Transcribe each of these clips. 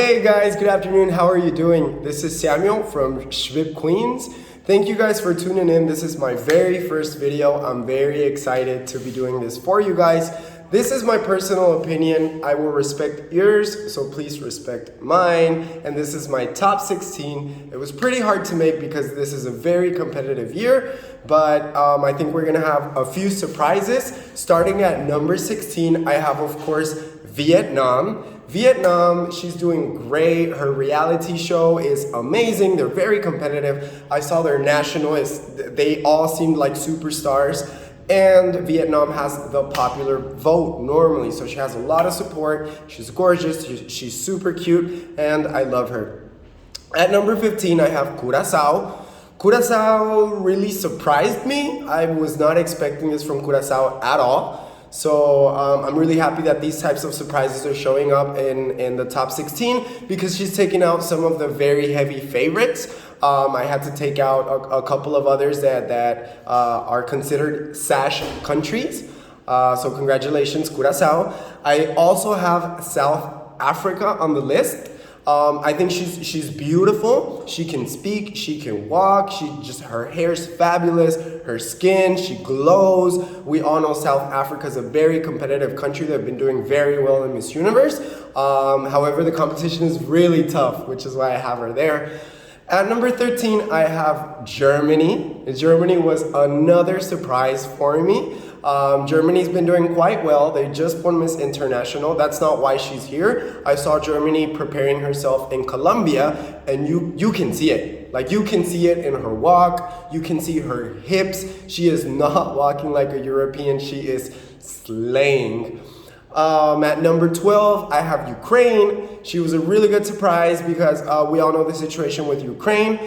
Hey guys, good afternoon. How are you doing? This is Samuel from Schwib Queens. Thank you guys for tuning in. This is my very first video. I'm very excited to be doing this for you guys. This is my personal opinion. I will respect yours, so please respect mine. And this is my top 16. It was pretty hard to make because this is a very competitive year, but I think we're gonna have a few surprises. Starting at number 16, I have, of course, Vietnam. Vietnam, she's doing great. Her reality show is amazing. They're very competitive. I saw their nationalists. They all seemed like superstars. And Vietnam has the popular vote normally. So she has a lot of support. She's gorgeous. She's super cute. And I love her. At number 15, I have Curaçao. Curaçao really surprised me. I was not expecting this from Curaçao at all. So I'm really happy that these types of surprises are showing up in the top 16 because she's taking out some of the very heavy favorites. I had to take out a couple of others that are considered sash countries. So congratulations, Curaçao. I also have South Africa on the list. I think she's beautiful. She can speak, she can walk, her hair's fabulous, her skin, she glows. We all know South Africa is a very competitive country. They've been doing very well in Miss Universe. However, the competition is really tough, which is why I have her there. At number 13, I have Germany. Germany was another surprise for me. Germany's been doing quite well. They just won Miss International. That's not why she's here. I saw Germany preparing herself in Colombia, and you can see it. Like, you can see it in her walk. You can see her hips. She is not walking like a European. She is slaying. At number 12, I have Ukraine. She was a really good surprise because we all know the situation with Ukraine.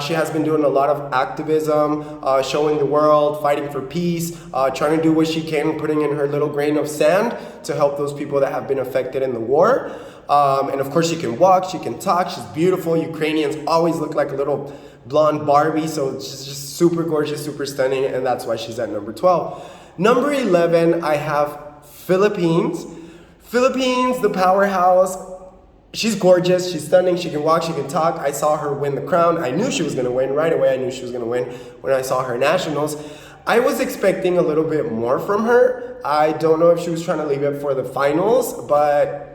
She has been doing a lot of activism, showing the world, fighting for peace, trying to do what she can, putting in her little grain of sand to help those people that have been affected in the war. And of course, she can walk, she can talk, she's beautiful. Ukrainians always look like a little blonde Barbie, so she's just super gorgeous, super stunning, and that's why she's at number 12. Number 11, I have Philippines. Philippines, the powerhouse. She's gorgeous, she's stunning, she can walk, she can talk. I saw her win the crown. I knew she was gonna win right away. I knew she was gonna win when I saw her nationals. I was expecting a little bit more from her. I don't know if she was trying to leave it for the finals, but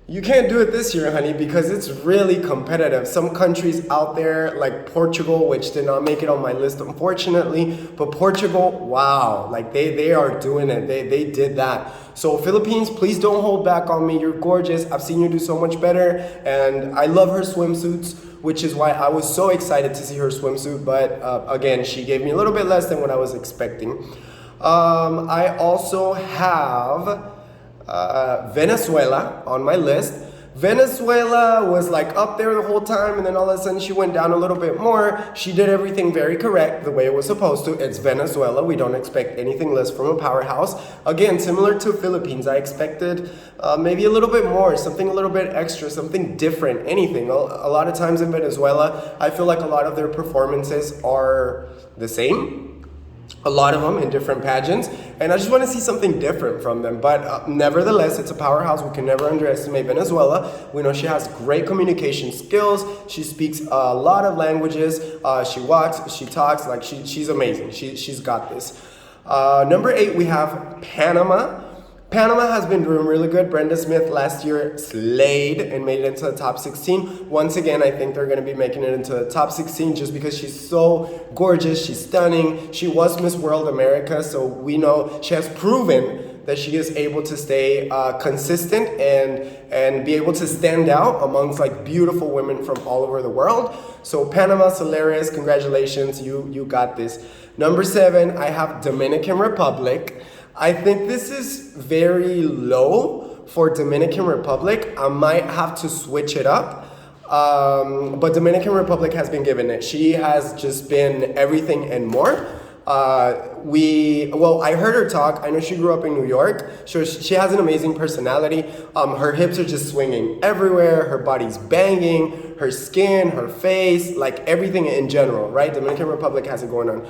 you can't do it this year, honey, because it's really competitive. Some countries out there, like Portugal, which did not make it on my list, unfortunately, but Portugal, wow, like they are doing it. They did that. So Philippines, please don't hold back on me. You're gorgeous. I've seen you do so much better, and I love her swimsuits, which is why I was so excited to see her swimsuit. But again, she gave me a little bit less than what I was expecting. I also have Venezuela on my list. Venezuela was like up there the whole time, and then all of a sudden she went down a little bit more. She did everything very correct, the way it was supposed to. It's Venezuela. We don't expect anything less from a powerhouse. Again, similar to Philippines, I expected maybe a little bit more, something a little bit extra, something different, anything. A lot of times in Venezuela, I feel like a lot of their performances are the same. A lot of them in different pageants, and I just want to see something different from them. But nevertheless, it's a powerhouse. We can never underestimate Venezuela. We know she has great communication skills. She speaks a lot of languages. She walks, she talks, like she's amazing. She's got this. Number 8, we have Panama. Panama has been doing really good. Brenda Smith last year slayed and made it into the top 16. Once again, I think they're going to be making it into the top 16 just because she's so gorgeous. She's stunning. She was Miss World America, so we know she has proven that she is able to stay consistent and be able to stand out amongst like beautiful women from all over the world. So Panama, Solaris, congratulations. You got this. Number 7, I have Dominican Republic. I think this is very low for Dominican Republic. I might have to switch it up. But Dominican Republic has been given it. She has just been everything and more. I heard her talk. I know she grew up in New York. So she has an amazing personality. Her hips are just swinging everywhere. Her body's banging. Her skin, her face, like everything in general, right? Dominican Republic has it going on.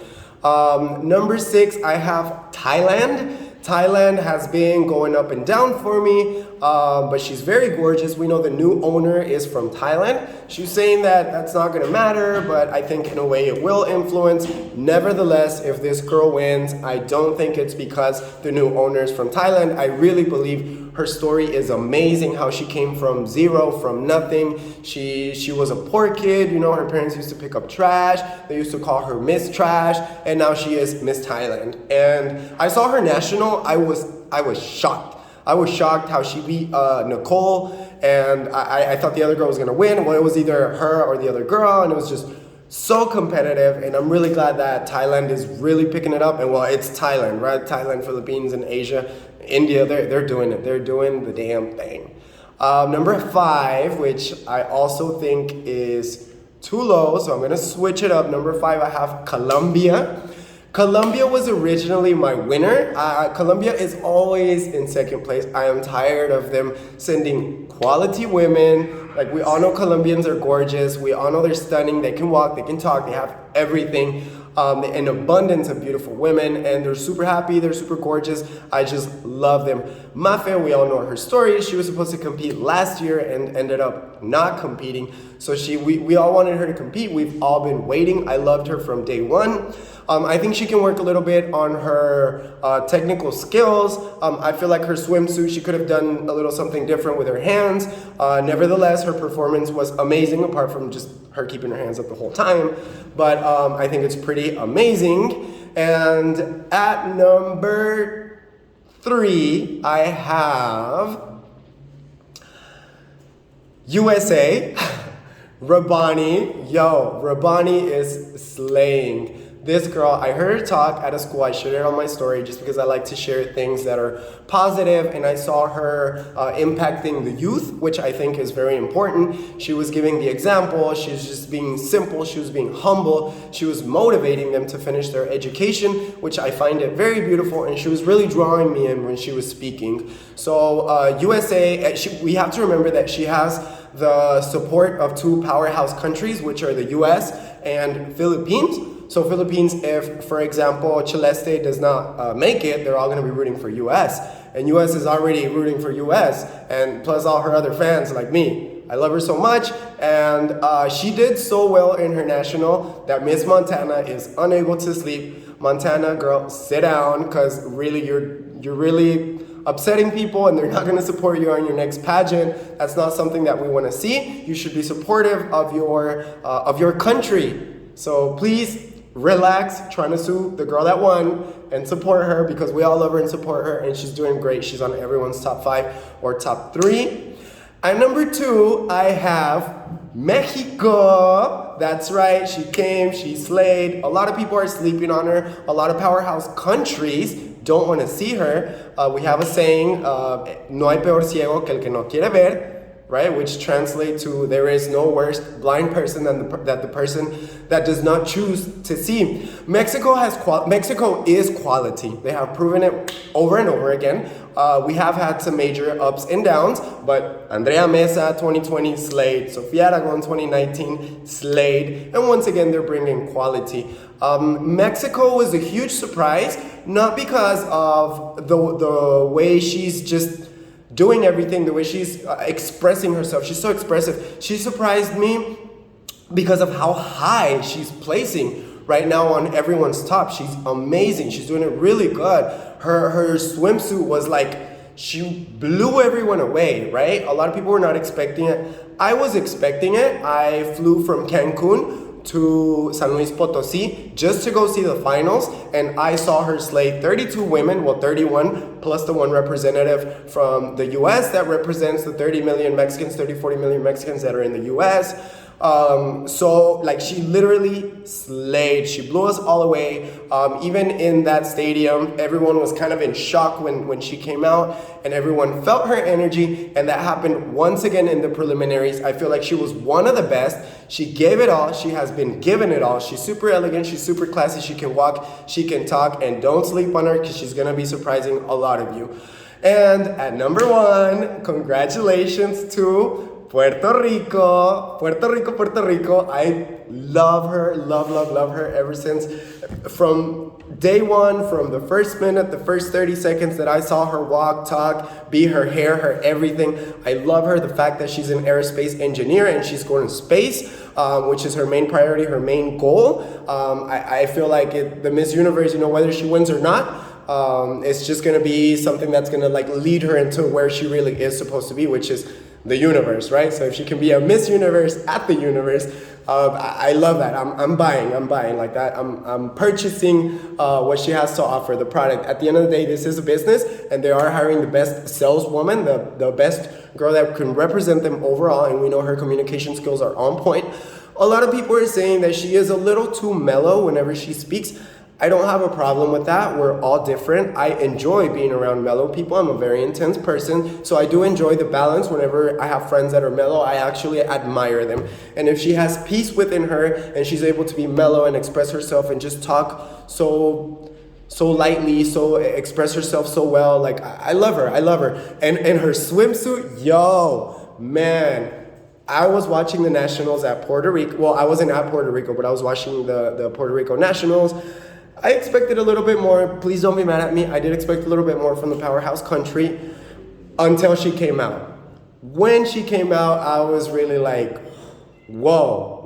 Number 6, I have Thailand. Thailand has been going up and down for me, but she's very gorgeous. We know the new owner is from Thailand. She's saying that that's not gonna matter, but I think in a way it will influence. Nevertheless, if this girl wins, I don't think it's because the new owner is from Thailand. I really believe her story is amazing, how she came from zero, from nothing. She was a poor kid, you know, her parents used to pick up trash. They used to call her Miss Trash, and now she is Miss Thailand. And I saw her national, I was shocked. I was shocked how she beat Nicole, and I thought the other girl was gonna win. Well, it was either her or the other girl, and it was just so competitive, and I'm really glad that Thailand is really picking it up. And well, it's Thailand, right? Thailand, Philippines, and Asia. India, they're doing it. They're doing the damn thing. Number 5, which I also think is too low, so I'm gonna switch it up. Number 5, I have Colombia. Colombia was originally my winner. Colombia is always in second place. I am tired of them sending quality women. Like, we all know Colombians are gorgeous. We all know they're stunning. They can walk, they can talk, they have everything. An abundance of beautiful women, and they're super happy, they're super gorgeous. I just love them. Mafe, we all know her story. She was supposed to compete last year and ended up not competing. So we all wanted her to compete. We've all been waiting. I loved her from day one. I think she can work a little bit on her technical skills. I feel like her swimsuit, she could have done a little something different with her hands. Nevertheless, her performance was amazing, apart from just her keeping her hands up the whole time. But I think it's pretty amazing. And at number 3, I have USA. Rabani. Yo, Rabani is slaying. This girl, I heard her talk at a school. I shared it on my story just because I like to share things that are positive, and I saw her impacting the youth, which I think is very important. She was giving the example. She was just being simple. She was being humble. She was motivating them to finish their education, which I find it very beautiful, and she was really drawing me in when she was speaking. So USA, we have to remember that she has the support of 2 powerhouse countries, which are the US and Philippines. So Philippines, if, for example, Celeste does not make it, they're all going to be rooting for US. And US is already rooting for US, and plus all her other fans like me. I love her so much, and she did so well in her national that Miss Montana is unable to sleep. Montana, girl, sit down, because really you're really upsetting people, and they're not going to support you on your next pageant. That's not something that we want to see. You should be supportive of your country. So please relax, trying to sue the girl that won, and support her, because we all love her and support her, and she's doing great. She's on everyone's top 5 or top 3. At number 2, I have Mexico. That's right, she came, she slayed. A lot of people are sleeping on her. A lot of powerhouse countries don't want to see her. We have a saying, no hay peor ciego que el que no quiere ver. Right, which translates to there is no worse blind person than the person that does not choose to see. Mexico is quality. They have proven it over and over again. We have had some major ups and downs, but Andrea Mesa 2020 slayed, Sofia Aragon 2019 slayed, and once again they're bringing quality. Mexico was a huge surprise, not because of the way she's just doing everything, the way she's expressing herself. She's so expressive. She surprised me because of how high she's placing right now on everyone's top. She's amazing. She's doing it really good. Her swimsuit was like, she blew everyone away, right? A lot of people were not expecting it. I was expecting it. I flew from Cancun to San Luis Potosí just to go see the finals, and I saw her slay 32 women, well 31 plus the one representative from the US that represents the 30 million Mexicans, 40 million Mexicans that are in the US. So like she literally slayed. She blew us all away. Even in that stadium, everyone was kind of in shock when she came out, and everyone felt her energy, and that happened once again in the preliminaries. I feel like she was one of the best. She gave it all. She has been given it all. She's super elegant. She's super classy. She can walk. She can talk, and don't sleep on her, because she's gonna be surprising a lot of you. And at number 1, congratulations to Puerto Rico. I love her, love her ever since from day one, from the first minute, the first 30 seconds that I saw her walk, talk, be her hair, her everything, I love her. The fact that she's an aerospace engineer and she's going to space, which is her main priority, her main goal. I feel like the Miss Universe, you know, whether she wins or not, it's just gonna be something that's gonna like lead her into where she really is supposed to be, which is the universe, right? So if she can be a Miss Universe at the universe, I love that. I'm buying like that. I'm purchasing what she has to offer, the product. At the end of the day, this is a business, and they are hiring the best saleswoman, the best girl that can represent them overall, and we know her communication skills are on point. A lot of people are saying that she is a little too mellow whenever she speaks. I don't have a problem with that. We're all different. I enjoy being around mellow people. I'm a very intense person, so I do enjoy the balance. Whenever I have friends that are mellow, I actually admire them. And if she has peace within her and she's able to be mellow and express herself and just talk so lightly, so express herself so well, like I love her. And her swimsuit, yo, man. I was watching the Nationals at Puerto Rico. Well, I wasn't at Puerto Rico, but I was watching the Puerto Rico Nationals. I expected a little bit more. Please don't be mad at me. I did expect a little bit more from the powerhouse country until she came out. When she came out, I was really like, whoa.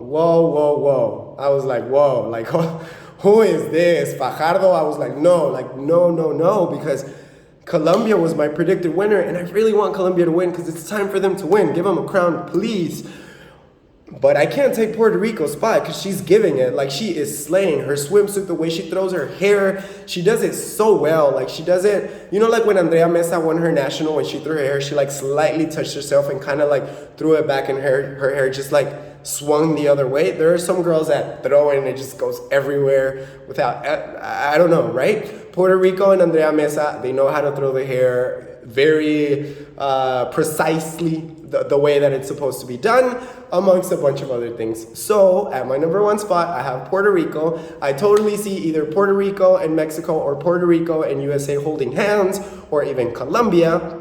I was like, whoa, like, who is this? Fajardo? I was like, no, because Colombia was my predicted winner, and I really want Colombia to win because it's time for them to win. Give them a crown, please. But I can't take Puerto Rico's spot because she's giving it. Like, she is slaying. Her swimsuit, the way she throws her hair, she does it so well. Like, she does it, you know, like when Andrea Mesa won her national, when she threw her hair, she like slightly touched herself and kind of like threw it back, and her hair just like swung the other way. There are some girls that throw it and it just goes everywhere without, I don't know, right? Puerto Rico and Andrea Mesa, they know how to throw the hair very precisely, the way that it's supposed to be done, amongst a bunch of other things. So at my number one spot, I have Puerto Rico. I totally see either Puerto Rico and Mexico or Puerto Rico and USA holding hands, or even Colombia.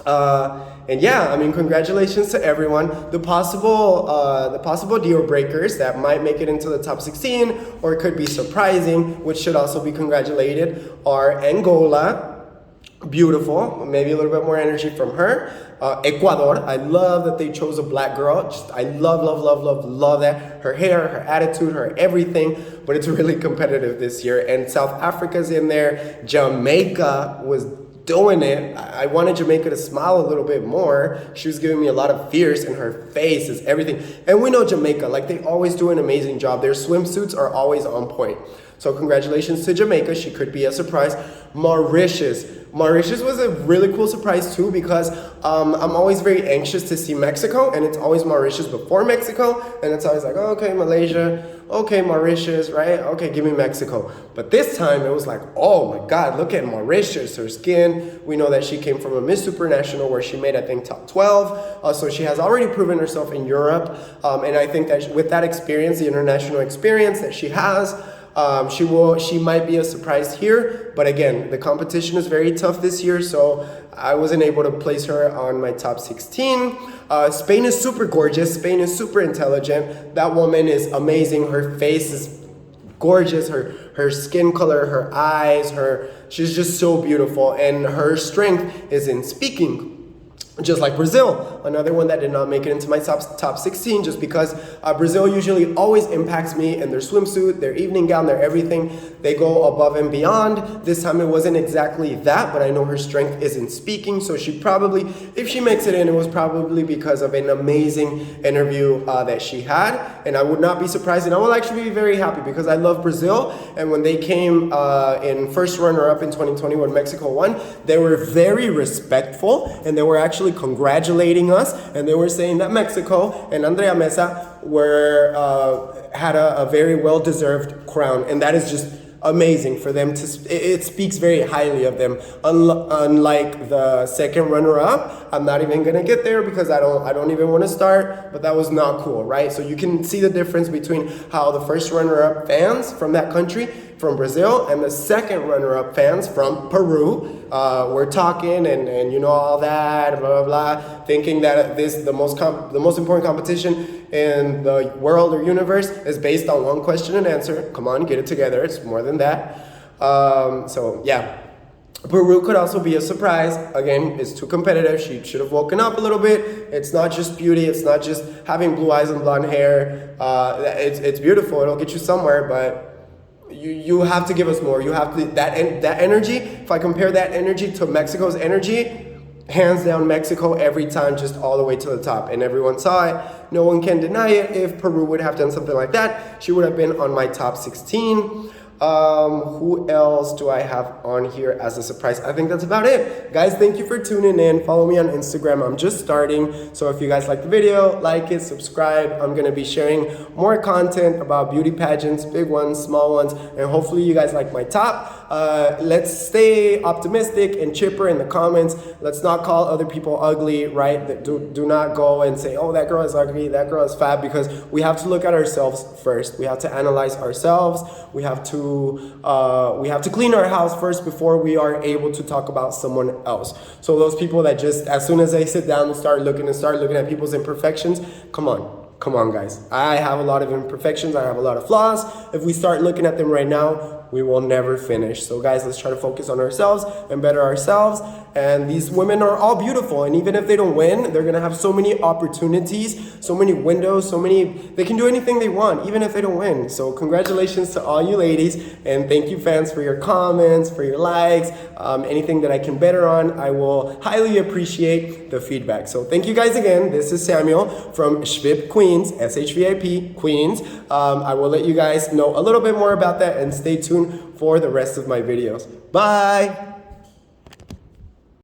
And yeah, I mean, congratulations to everyone. The possible deal breakers that might make it into the top 16 or could be surprising, which should also be congratulated, are Angola. Beautiful, maybe a little bit more energy from her. Ecuador, I love that they chose a black girl. I love that. Her hair, her attitude, her everything, but it's really competitive this year. And South Africa's in there. Jamaica was doing it. I wanted Jamaica to smile a little bit more. She was giving me a lot of fierce, and her face is everything. And we know Jamaica, like, they always do an amazing job. Their swimsuits are always on point. So congratulations to Jamaica. She could be a surprise. Mauritius was a really cool surprise too, because I'm always very anxious to see Mexico, and it's always Mauritius before Mexico, and it's always like, oh, okay, Malaysia, okay, Mauritius, right? Okay, give me Mexico. But this time it was like, oh my God, look at Mauritius, her skin. We know that she came from a Miss Supranational where she made, I think, top 12. So she has already proven herself in Europe. And I think that with that experience, the international experience that she has, she might be a surprise here, but again, the competition is very tough this year, so I wasn't able to place her on my top 16. Spain is super gorgeous. Spain is super intelligent. That woman is amazing. Her face is gorgeous. Her skin color, her eyes, she's just so beautiful, and her strength is in speaking. Just like Brazil, another one that did not make it into my top 16, just because Brazil usually always impacts me in their swimsuit, their evening gown, their everything. They go above and beyond. This time it wasn't exactly that, but I know her strength is in speaking, so she probably, if she makes it in, it was probably because of an amazing interview that she had, and I would not be surprised, and I will actually be very happy because I love Brazil, and when they came in first runner-up in 2020 when Mexico won, they were very respectful, and they were actually congratulating us, and they were saying that Mexico and Andrea Mesa had a very well-deserved crown, and that is just amazing for them to. It speaks very highly of them. Unlike the second runner-up, I'm not even gonna get there because I don't even want to start. But that was not cool, right? So you can see the difference between how the first runner-up fans from that country from Brazil, and the second runner-up fans from Peru. We're talking and you know all that, blah, blah, blah, thinking that the most important competition in the world or universe is based on one question and answer. Come on, get it together. It's more than that. So yeah. Peru could also be a surprise. Again, it's too competitive. She should have woken up a little bit. It's not just beauty. It's not just having blue eyes and blonde hair. It's beautiful. It'll get you somewhere, but you have to give us more. You have to that energy. If I compare that energy to Mexico's energy, hands down Mexico every time, just all the way to the top. And everyone saw it. No one can deny it. If Peru would have done something like that, she would have been on my top 16. Who else do I have on here as a surprise? I think that's about it. Guys, thank you for tuning in. Follow me on Instagram. I'm just starting. So if you guys like the video, like it, subscribe. I'm going to be sharing more content about beauty pageants, big ones, small ones, and hopefully you guys like my top. Let's stay optimistic and chipper in the comments. Let's not call other people ugly, right? Do not go and say, oh, that girl is ugly, that girl is fat, because we have to look at ourselves first. We have to analyze ourselves. We have to clean our house first before we are able to talk about someone else. So those people that just, as soon as they sit down and start looking at people's imperfections, come on guys. I have a lot of imperfections. I have a lot of flaws. If we start looking at them right now, we will never finish. So guys, let's try to focus on ourselves and better ourselves. And these women are all beautiful. And even if they don't win, they're gonna have so many opportunities, so many windows, they can do anything they want, even if they don't win. So congratulations to all you ladies. And thank you fans for your comments, for your likes, anything that I can better on. I will highly appreciate the feedback. So thank you guys again. This is Samuel from Schwip Queens, SHVIP Queens. I will let you guys know a little bit more about that and stay tuned for the rest of my videos. Bye!